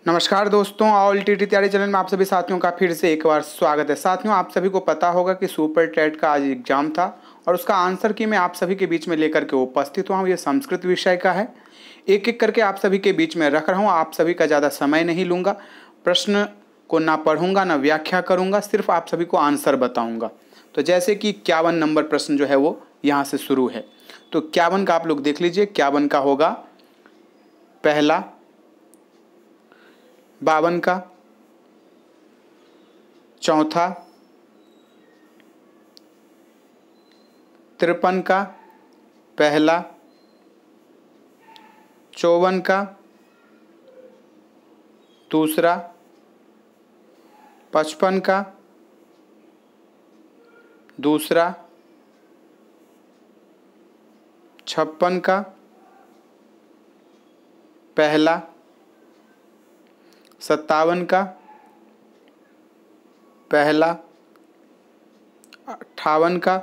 नमस्कार दोस्तों, all TT तैयारी चैनल में आप सभी साथियों का फिर से एक बार स्वागत है। साथियों, आप सभी को पता होगा कि सुपर टेट का आज एग्जाम था और उसका आंसर की मैं आप सभी के बीच में लेकर के उपस्थित हुआ हूँ। ये संस्कृत विषय का है। एक एक करके आप सभी के बीच में रख रहा हूँ। आप सभी का ज़्यादा समय नहीं लूँगा। प्रश्न को ना पढ़ूंगा ना व्याख्या करूँगा, सिर्फ आप सभी को आंसर बताऊँगा। तो जैसे कि 51 नंबर प्रश्न जो है वो यहाँ से शुरू है। तो 51 का आप लोग देख लीजिए। 51 का होगा पहला, 52 का चौथा, 53 का पहला, 54 का दूसरा, 55 का दूसरा, 56 का पहला, 57 का पहला, 58 का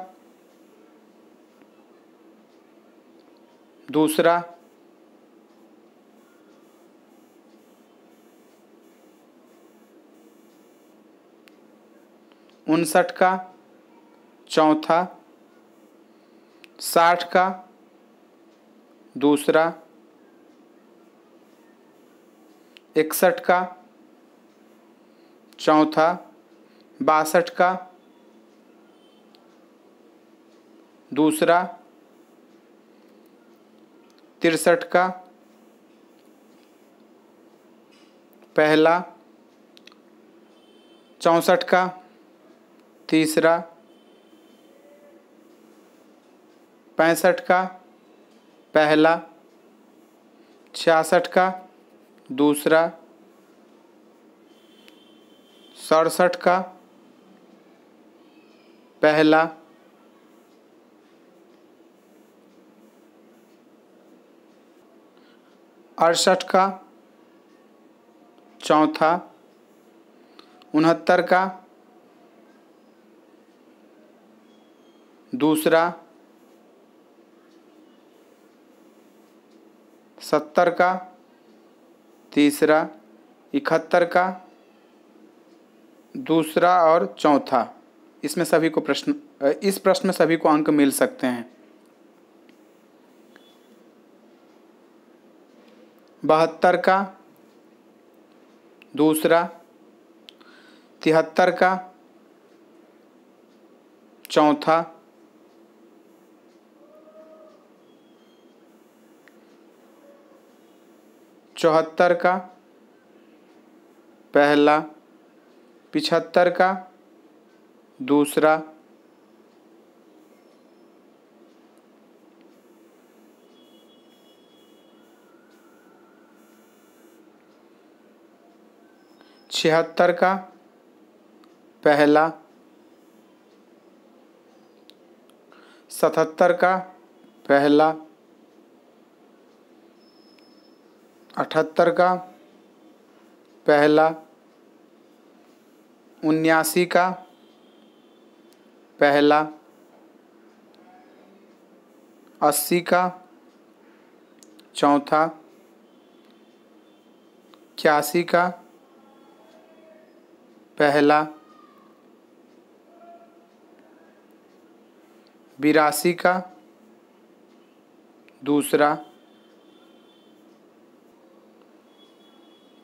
दूसरा, 59 का चौथा, 60 का दूसरा, 61 का चौथा, 62 का दूसरा, 63 का पहला, 64 का तीसरा, 65 का पहला, 66 का दूसरा, 67 का पहला, 68 का चौथा, 69 का दूसरा, 70 का तीसरा, 71 का दूसरा और चौथा। इसमें सभी को इस प्रश्न में सभी को अंक मिल सकते हैं। 72 का दूसरा, 73 का चौथा, 74 का पहला, 75 का दूसरा, 76 का पहला, 77 का पहला, 78 का पहला, 79 का पहला, 80 का चौथा, 81 का पहला, 82 का दूसरा,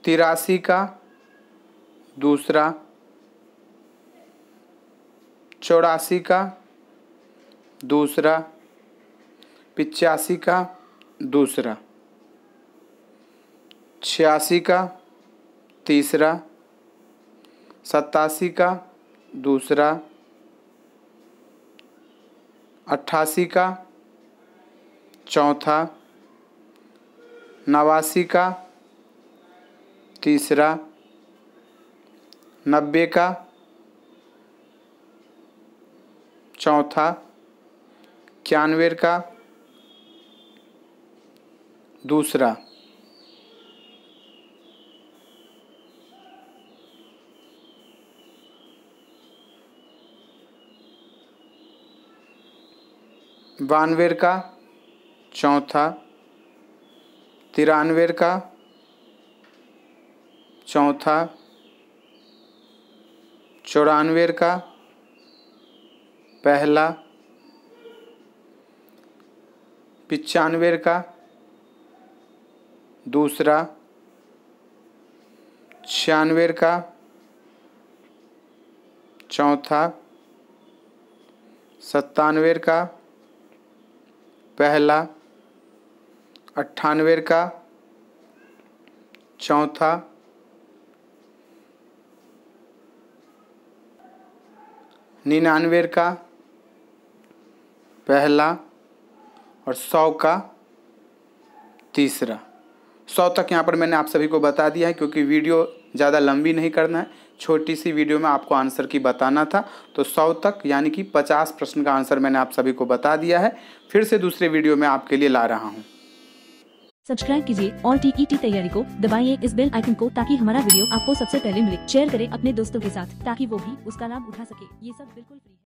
83 का दूसरा, 84 का दूसरा, 85 का दूसरा, 86 का तीसरा, 87 का दूसरा, 88 का चौथा, 89 का तीसरा, 90 का चौथा, 91 का दूसरा, 92 का चौथा, 93 का चौथा 94 का पहला, 95 का दूसरा, 96 का चौथा, 97 का पहला, 98 का चौथा, 99 का पहला और 100 का तीसरा। 100 तक यहाँ पर मैंने आप सभी को बता दिया है, क्योंकि वीडियो ज़्यादा लंबी नहीं करना है, छोटी सी वीडियो में आपको आंसर की बताना था। तो 100 तक यानी कि 50 प्रश्न का आंसर मैंने आप सभी को बता दिया है। फिर से दूसरे वीडियो में आपके लिए ला रहा हूँ। सब्सक्राइब कीजिए और टीईटी तैयारी को दबाइए इस बेल आइकन को, ताकि हमारा वीडियो आपको सबसे पहले मिले। शेयर करें अपने दोस्तों के साथ, ताकि वो भी उसका लाभ उठा सके। ये सब बिल्कुल फ्री है।